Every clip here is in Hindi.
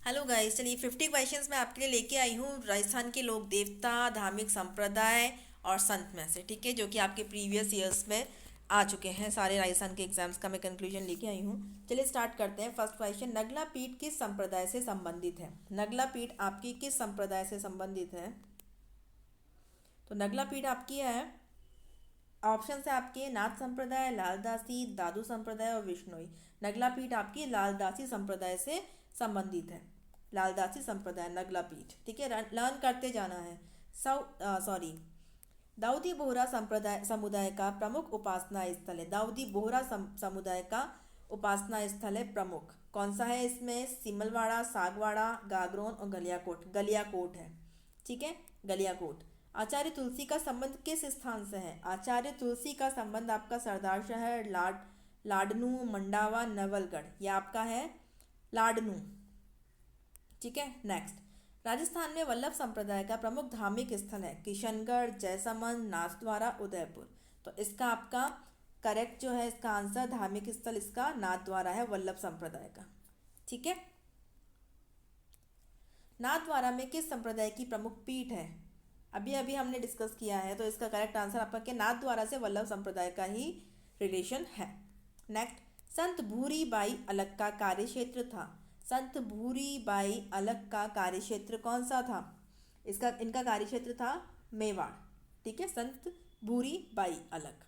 हेलो गाइस, चलिए 50 क्वेश्चंस मैं आपके लिए लेके आई हूँ राजस्थान के लोक देवता, धार्मिक संप्रदाय और संत में से। ठीक है, जो कि आपके प्रीवियस ईयर्स में आ चुके हैं। सारे राजस्थान के एग्जाम्स का मैं कंक्लूजन लेके आई हूँ। चलिए स्टार्ट करते हैं। फर्स्ट क्वेश्चन, नगला पीठ किस संप्रदाय से संबंधित है? नगला पीठ आपकी किस संप्रदाय से संबंधित है? तो नगला पीठ आपकी है, ऑप्शन है आपके नाथ संप्रदाय, लालदासी, दादू संप्रदाय और विश्नोई। नगला पीठ आपकी लालदासी संप्रदाय से संबंधित है। लालदासी संप्रदाय नगला पीठ। ठीक है, लर्न करते जाना है। सॉरी, दाऊदी बोहरा संप्रदाय समुदाय का प्रमुख उपासना स्थल है। दाऊदी बोहरा समुदाय का उपासना स्थल है प्रमुख। कौन सा है इसमें? सिमलवाड़ा, सागवाड़ा, गागरोन और गलियाकोट। गलियाकोट है। ठीक है, गलियाकोट। आचार्य तुलसी का संबंध किस स्थान से है? आचार्य तुलसी का संबंध आपका सरदार शहर, लाडनू, मंडावा, नवलगढ़, यह आपका है लाडनू। ठीक है, नेक्स्ट। राजस्थान में वल्लभ संप्रदाय का प्रमुख धार्मिक स्थल है किशनगढ़, जैसमंद, नाथद्वारा, उदयपुर। तो इसका आपका करेक्ट जो है, इसका आंसर धार्मिक स्थल इसका नाथद्वारा है, वल्लभ संप्रदाय का। ठीक है, नाथद्वारा में किस संप्रदाय की प्रमुख पीठ है? अभी अभी हमने डिस्कस किया है, तो इसका करेक्ट आंसर आपका क्या? नाथद्वारा से वल्लभ संप्रदाय का ही रिलेशन है। नेक्स्ट, संत भूरी बाई अलग का कार्यक्षेत्र था। संत भूरी बाई अलग का कार्यक्षेत्र कौन सा था? इनका कार्यक्षेत्र था मेवाड़। ठीक है, संत भूरी बाई अलग।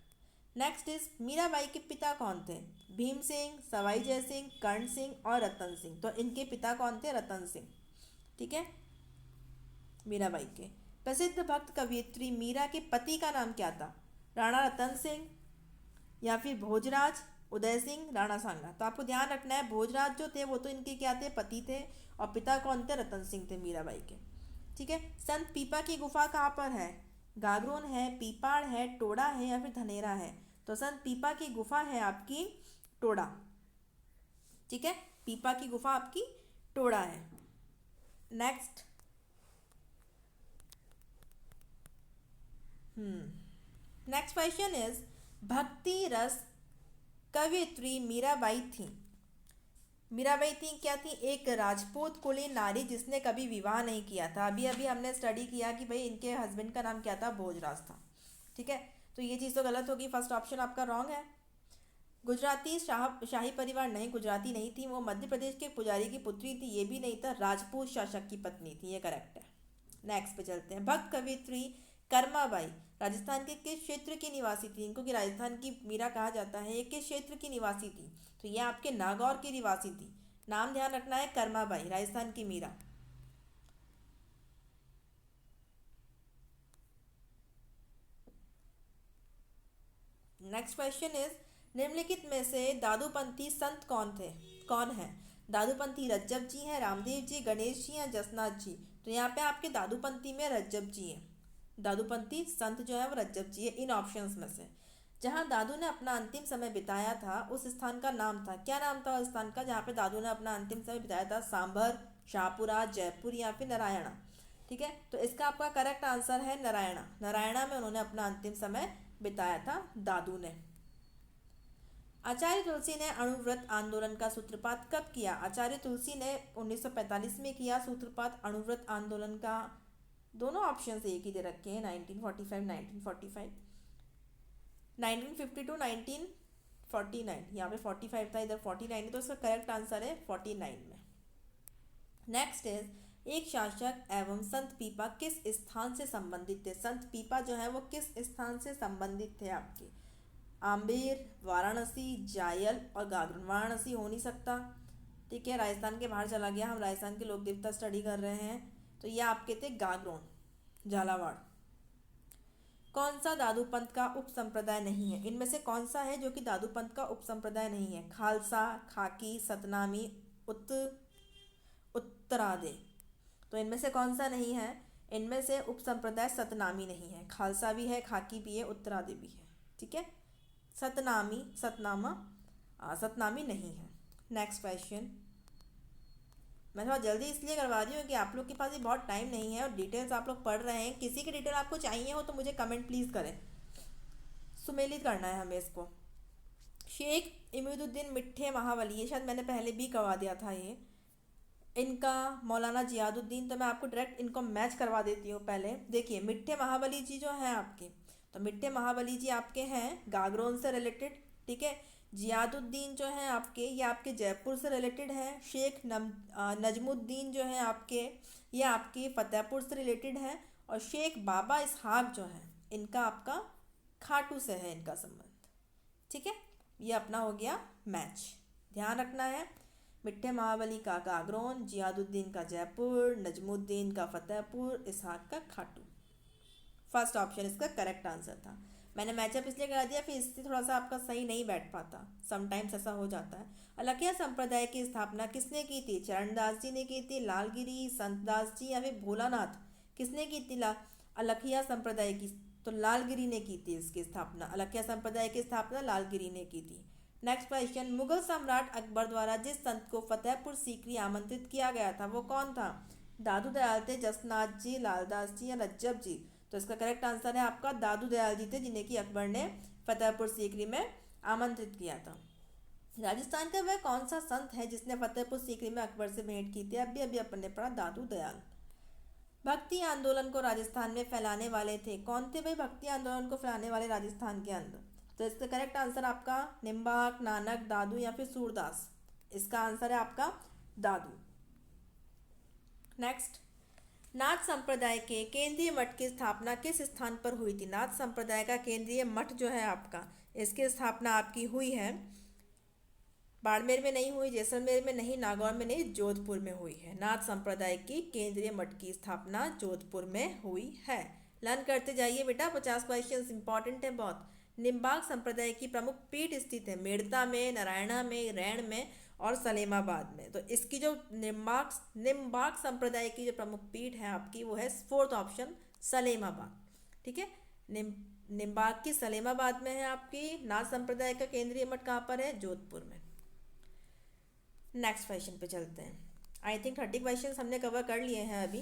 नेक्स्ट इज, मीराबाई के पिता कौन थे? भीम सिंह, सवाई जय सिंह, कर्ण सिंह और रतन सिंह। तो इनके पिता कौन थे? रतन सिंह। ठीक है, मीराबाई के। प्रसिद्ध भक्त कवयित्री मीरा के पति का नाम क्या था? राणा रतन सिंह या फिर भोजराज, उदय सिंह, राणा सांगा। तो आपको ध्यान रखना है, भोजराज जो थे वो तो इनके क्या थे? पति थे। और पिता कौन थे? रतन सिंह थे मीराबाई के। ठीक है, संत पीपा की गुफा कहाँ पर है? गागरोन है, पीपाड़ है, टोड़ा है या फिर धनेरा है? तो संत पीपा की गुफा है आपकी टोड़ा। ठीक है, पीपा की गुफा आपकी टोड़ा है। नेक्स्ट, नेक्स्ट क्वेश्चन इज, भक्ति रस कवयित्री मीराबाई थी। मीराबाई थी क्या थी? एक राजपूत कुलीन नारी जिसने कभी विवाह नहीं किया था। अभी अभी हमने स्टडी किया कि भाई इनके हस्बैंड का नाम क्या था? भोजराज था। ठीक है, तो ये चीज़ तो गलत होगी, फर्स्ट ऑप्शन आपका रॉन्ग है। गुजराती शाही परिवार नहीं, गुजराती नहीं थी वो। मध्य प्रदेश के पुजारी की पुत्री थी, ये भी नहीं था। राजपूत शासक की पत्नी थी, ये करेक्ट है। नेक्स्ट पे चलते हैं। भक्त कवित्री कर्माबाई राजस्थान के किस क्षेत्र की निवासी थी? इनको कि राजस्थान की मीरा कहा जाता है, ये किस क्षेत्र की निवासी थी? तो ये आपके नागौर की निवासी थी। नाम ध्यान रखना है, कर्माबाई, राजस्थान की मीरा। नेक्स्ट क्वेश्चन इज, निम्नलिखित में से दादूपंथी संत कौन है? दादूपंथी रज्जब जी हैं, रामदेव जी, गणेश जी या जसनाथ जी। तो यहाँ पे आपके दादूपंथी में रज्जब जी हैं। दादूपंथी संत जो है वो रज्जब जी है इन ऑप्शंस में से। जहाँ दादू ने अपना अंतिम समय बिताया था उस स्थान का नाम था, क्या नाम था उस स्थान का जहाँ पे दादू ने अपना अंतिम समय बिताया था? सांभर, शाहपुरा, जयपुर या फिर नारायणा। ठीक है, तो इसका आपका करेक्ट आंसर है नारायणा। नारायणा में उन्होंने अपना अंतिम समय बिताया था दादू ने। आचार्य तुलसी ने अणुव्रत आंदोलन का सूत्रपात कब किया? आचार्य तुलसी ने 1945 में किया सूत्रपात अणुव्रत आंदोलन का। दोनों ऑप्शन एक ही दे रखे हैं, 1945, 1945, 1952, 1949। यहाँ पे 45 था, इधर 49 है, तो इसका करेक्ट आंसर है 49 में। नेक्स्ट इज, एक शासक एवं संत पीपा किस स्थान से संबंधित थे? संत पीपा जो है वो किस स्थान से संबंधित थे आपके? आम्बेर, वाराणसी, जायल और गागरुन। वाराणसी हो नहीं सकता। ठीक है, राजस्थान के बाहर चला गया, हम राजस्थान के लोक देवता स्टडी कर रहे हैं। तो ये आपके थे गागरोन, झालावाड़। कौन सा दादू पंथ का उप संप्रदाय नहीं है? इनमें से कौन सा है जो कि दादू पंथ का उप संप्रदाय नहीं है? खालसा, खाकी, सतनामी, उत्तरादे। तो इनमें से कौन सा नहीं है? इनमें से उप संप्रदाय सतनामी नहीं है। खालसा भी है, खाकी भी है, उत्तरादे भी है। ठीक है, सतनामी नहीं है। नेक्स्ट क्वेश्चन, मैं थोड़ा जल्दी इसलिए करवा रही हूँ कि आप लोग के पास भी बहुत टाइम नहीं है और डिटेल्स आप लोग पढ़ रहे हैं। किसी की डिटेल आपको चाहिए हो तो मुझे कमेंट प्लीज़ करें, सुमेलित करना है हमें इसको। शेख इमादुद्दीन मिट्ठे महावली, ये शायद मैंने पहले भी करवा दिया था ये। इनका मौलाना जियादुद्दीन। तो मैं आपको डायरेक्ट इनको मैच करवा देती हूँ। पहले देखिए, मिट्ठे महाबली जी जो हैं आपके, तो मिट्ठे महाबली जी आपके हैं गागरोन से रिलेटेड, ठीक है। जियादुद्दीन जो हैं आपके, ये आपके जयपुर से रिलेटेड हैं। शेख नजमुद्दीन जो हैं आपके, ये आपके फतेहपुर से रिलेटेड हैं। और शेख बाबा इसहाक जो हैं, इनका आपका खाटू से है इनका संबंध, ठीक है। ये अपना हो गया मैच। ध्यान रखना है, मिट्ठे महाबली का गागरोन, जियादुद्दीन का जयपुर, नजमुद्दीन का फतेहपुर, इसहाक का खाटू। फर्स्ट ऑप्शन इसका करेक्ट आंसर था। मैंने मैचअप इसलिए करा दिया, फिर इससे थोड़ा सा आपका सही नहीं बैठ पाता, समटाइम्स ऐसा हो जाता है। अलखिया संप्रदाय की स्थापना किसने की थी? चरणदास जी ने की थी, लालगिरी, संतदास जी या फिर भोलानाथ? किसने की थी अलखिया संप्रदाय की? तो लालगिरी ने की थी इसकी स्थापना। अलखिया संप्रदाय की स्थापना लालगिरी ने की थी। नेक्स्ट क्वेश्चन, मुगल सम्राट अकबर द्वारा जिस संत को फतेहपुर सीकरी आमंत्रित किया गया था वो कौन था? दादू दयाल थे, जसनाथ जी, लालदास जी या रज्जब जी? तो इसका करेक्ट आंसर है आपका दादू दयाल जी थे, जिन्हें कि अकबर ने फतेहपुर सीकरी में आमंत्रित किया था। राजस्थान का वह कौन सा संत है जिसने फतेहपुर सीकरी में अकबर से भेंट की थी? अभी अभी अपन ने पढ़ा, दादू दयाल। भक्ति आंदोलन को राजस्थान में फैलाने वाले थे कौन थे भाई? भक्ति आंदोलन को फैलाने वाले राजस्थान के अंदर, तो इसका करेक्ट आंसर आपका निम्बाक, नानक, दादू या फिर सूरदास? इसका आंसर है आपका दादू। नेक्स्ट, नाथ संप्रदाय के केंद्रीय मठ की स्थापना किस स्थान पर हुई थी? नाथ संप्रदाय का केंद्रीय मठ जो है आपका, इसकी स्थापना आपकी हुई है बाड़मेर में नहीं हुई, जैसलमेर में नहीं, नागौर में नहीं, जोधपुर में हुई है। नाथ संप्रदाय की केंद्रीय मठ की स्थापना जोधपुर में हुई है। लर्न करते जाइए बेटा, 50 क्वेश्चंस इंपॉर्टेंट है बहुत। निम्बाक संप्रदाय की प्रमुख पीठ स्थित है मेड़ता में, नारायणा में, रैण में और सलेमाबाद में। तो इसकी जो निम्बाक संप्रदाय की जो प्रमुख पीठ है आपकी, वो है फोर्थ ऑप्शन सलेमाबाद, ठीक है। निम्बाक की सलेमाबाद में है आपकी। नाथ संप्रदाय का केंद्रीय मठ कहाँ पर है? जोधपुर में। नेक्स्ट क्वेश्चन पे चलते हैं। आई थिंक 30 क्वेश्चन हमने कवर कर लिए हैं अभी।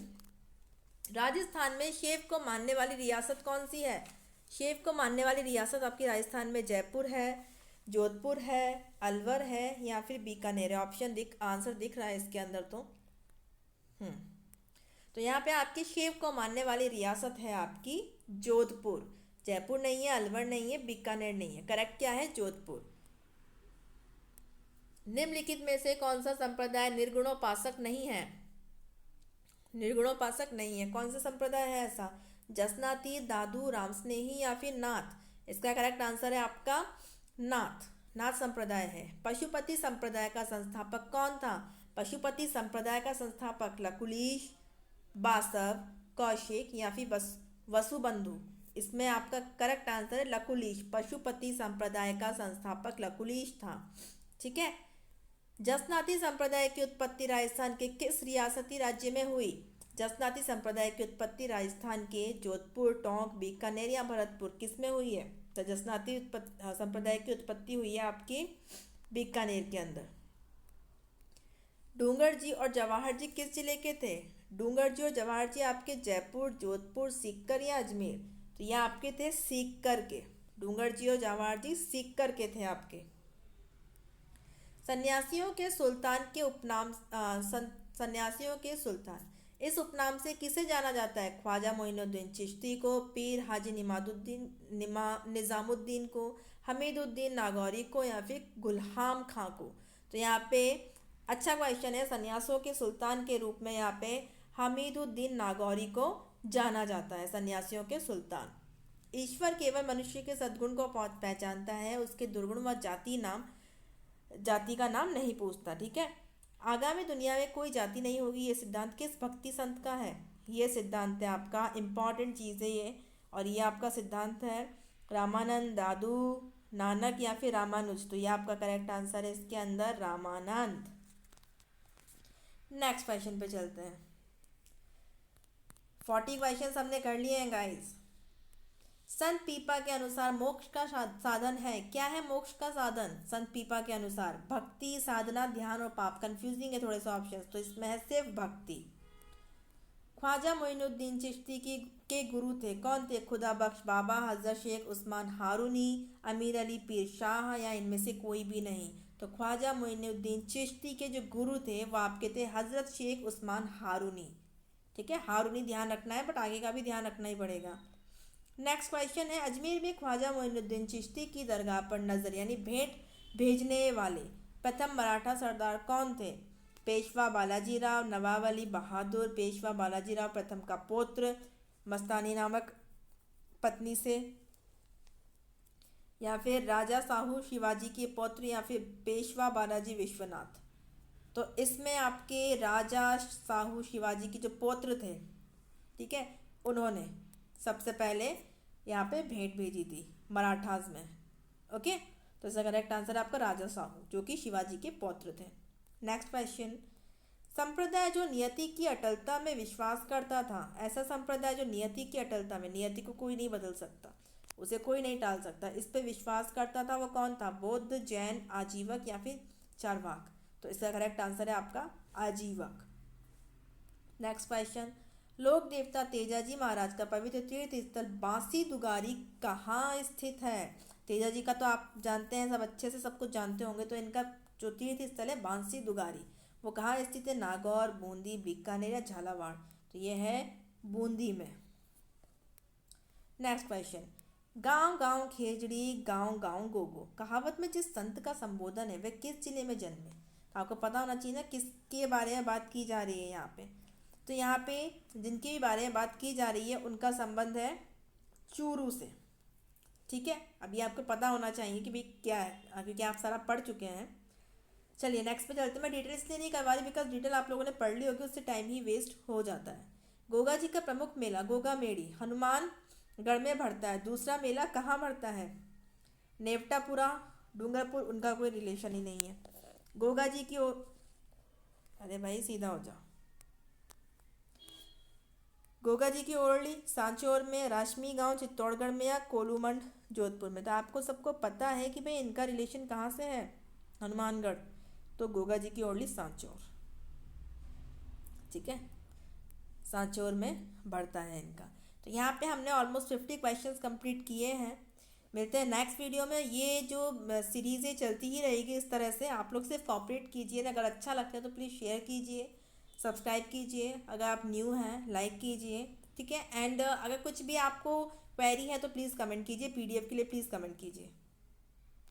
राजस्थान में शैव को मानने वाली रियासत कौन सी है? शैव को मानने वाली रियासत आपकी राजस्थान में जयपुर है, जोधपुर है, अलवर है या फिर बीकानेर है? ऑप्शन आंसर दिख रहा है इसके अंदर तो यहाँ पे आपकी शैव को मानने वाली रियासत है आपकी जोधपुर। जयपुर नहीं है, अलवर नहीं है, बीकानेर नहीं है। करेक्ट क्या है? जोधपुर। निम्नलिखित में से कौन सा संप्रदाय निर्गुणोपासक नहीं है? निर्गुणोपासक नहीं है, कौन सा संप्रदाय है ऐसा? जसनाती, दादू, रामस्नेही या फिर नाथ? इसका करेक्ट आंसर है आपका नाथ। नाथ संप्रदाय है। पशुपति संप्रदाय का संस्थापक कौन था? पशुपति संप्रदाय का संस्थापक लकुलीश, बासव, कौशिक या फिर वसुबंधु? इसमें आपका करेक्ट आंसर है लकुलीश। पशुपति संप्रदाय का संस्थापक लकुलीश था, ठीक है। जसनाती संप्रदाय की उत्पत्ति राजस्थान के किस रियासती राज्य में हुई? जसनाती संप्रदाय की उत्पत्ति राजस्थान के जोधपुर, टोंक, बीकानेर या भरतपुर, किस में हुई है? तो जसनाती संप्रदाय की उत्पत्ति हुई है आपकी बीकानेर के अंदर। डूंगर जी और जवाहर जी किस जिले के थे? डूंगर जी और जवाहर जी आपके जयपुर, जोधपुर, सीकर या अजमेर? तो ये आपके थे सीकर के। डूंगर जी और जवाहर जी सीकर के थे आपके। सन्यासियों के सुल्तान के उपनाम सन्यासियों के सुल्तान, इस उपनाम से किसे जाना जाता है? ख्वाजा मोइनुद्दीन चिश्ती को, पीर हाजी निज़ामुद्दीन को, हमीदुद्दीन नागौरी को या फिर गुलहाम खां को? तो यहाँ पे अच्छा क्वेश्चन है। सन्यासियों के सुल्तान के रूप में यहाँ पे हमीदुद्दीन नागौरी को जाना जाता है, सन्यासियों के सुल्तान। ईश्वर केवल मनुष्य के सद्गुण को पहचानता है, उसके दुर्गुण व जाति का नाम नहीं पूछता, ठीक है। आगामी दुनिया में कोई जाति नहीं होगी, ये सिद्धांत किस भक्ति संत का है? ये सिद्धांत है आपका, इम्पॉर्टेंट चीज़ है ये, और ये आपका सिद्धांत है रामानंद, दादू, नानक या फिर रामानुज? तो ये आपका करेक्ट आंसर है इसके अंदर रामानंद। नेक्स्ट क्वेश्चन पे चलते हैं। 40 क्वेश्चन हमने कर लिए हैं गाइस। संत पीपा के अनुसार मोक्ष का साधन है, क्या है मोक्ष का साधन संत पीपा के अनुसार? भक्ति, साधना, ध्यान और पाप। कंफ्यूजिंग है थोड़े से ऑप्शंस, तो इसमें है सिर्फ भक्ति। ख्वाजा मोइनुद्दीन चिश्ती के गुरु थे कौन थे? खुदा बख्श बाबा, हजरत शेख उस्मान हारूनी, अमीर अली पीर शाह या इनमें से कोई भी नहीं? तो ख्वाजा मोइनुद्दीन चिश्ती के जो गुरु थे वो आपके थे हज़रत शेख उस्मान हारूनी। ठीक है, हारूनी ध्यान रखना है, बट आगे का भी ध्यान रखना ही पड़ेगा। नेक्स्ट क्वेश्चन है, अजमेर में ख्वाजा मोइनुद्दीन चिश्ती की दरगाह पर नज़र यानी भेंट भेजने वाले प्रथम मराठा सरदार कौन थे? पेशवा बालाजी राव, नवाब अली बहादुर, पेशवा बालाजी राव प्रथम का पुत्र मस्तानी नामक पत्नी से, या फिर राजा साहू शिवाजी के पुत्र, या फिर पेशवा बालाजी विश्वनाथ। तो इसमें आपके राजा साहू शिवाजी के जो पौत्र थे, ठीक है, उन्होंने सबसे पहले यहाँ पे भेंट भेजी थी मराठास में। ओके, तो इसका करेक्ट आंसर आपका राजा साहू जो कि शिवाजी के पौत्र थे। नेक्स्ट क्वेश्चन, संप्रदाय जो नियति की अटलता में विश्वास करता था, ऐसा संप्रदाय जो नियति की अटलता में, नियति को कोई नहीं बदल सकता, उसे कोई नहीं टाल सकता, इस पे विश्वास करता था, वो कौन था? बौद्ध, जैन, आजीवक या फिर चारवाक। तो इसका करेक्ट आंसर है आपका आजीवक। नेक्स्ट क्वेश्चन, लोक देवता तेजाजी महाराज का पवित्र तीर्थ स्थल बांसी दुगारी कहाँ स्थित है? तेजाजी का तो आप जानते हैं, सब अच्छे से सब कुछ जानते होंगे। तो इनका जो तीर्थ स्थल है बांसी दुगारी, वो कहाँ स्थित है? नागौर, बूंदी, बीकानेर या झालावाड़। तो ये है बूंदी में। नेक्स्ट क्वेश्चन, गांव गांव खेजड़ी गांव गांव गोगो कहावत में जिस संत का संबोधन है वह किस जिले में जन्मे? तो आपको पता होना चाहिए ना किसके बारे में बात की जा रही है यहाँ पे। तो यहाँ पे जिनके भी बारे में बात की जा रही है उनका संबंध है चूरू से। ठीक है, अभी आपको पता होना चाहिए कि भाई क्या है, क्योंकि आप सारा पढ़ चुके हैं। चलिए नेक्स्ट पे चलते। मैं डिटेल इसलिए नहीं करवा रही बिकॉज डिटेल आप लोगों ने पढ़ ली होगी, उससे टाइम ही वेस्ट हो जाता है। गोगा जी का प्रमुख मेला गोगा मेड़ी हनुमानगढ़ में भरता है। दूसरा मेला कहाँ भरता है? नेवटापुरा, डूंगरपुर, उनका कोई रिलेशन ही नहीं है। गोगा जी की अरे भाई सीधा हो जाओ। गोगा जी की ओरली सांचौर में, राशमी गांव चित्तौड़गढ़ में या कोलूमंड जोधपुर में। तो आपको सबको पता है कि भाई इनका रिलेशन कहाँ से है? हनुमानगढ़। तो गोगा जी की ओरली सांचौर। ठीक है, सांचौर में बढ़ता है इनका। तो यहाँ पे हमने ऑलमोस्ट 50 क्वेश्चंस कंप्लीट किए हैं। मिलते हैं नेक्स्ट वीडियो में। ये जो सीरीज़ें चलती ही रहेगी इस तरह से, आप लोग सिर्फ कॉपरेट कीजिए। अगर अच्छा लगता है तो प्लीज़ शेयर कीजिए, सब्सक्राइब कीजिए, अगर आप न्यू हैं लाइक कीजिए। ठीक है, एंड अगर कुछ भी आपको क्वेरी है तो प्लीज़ कमेंट कीजिए। PDF के लिए प्लीज़ कमेंट कीजिए।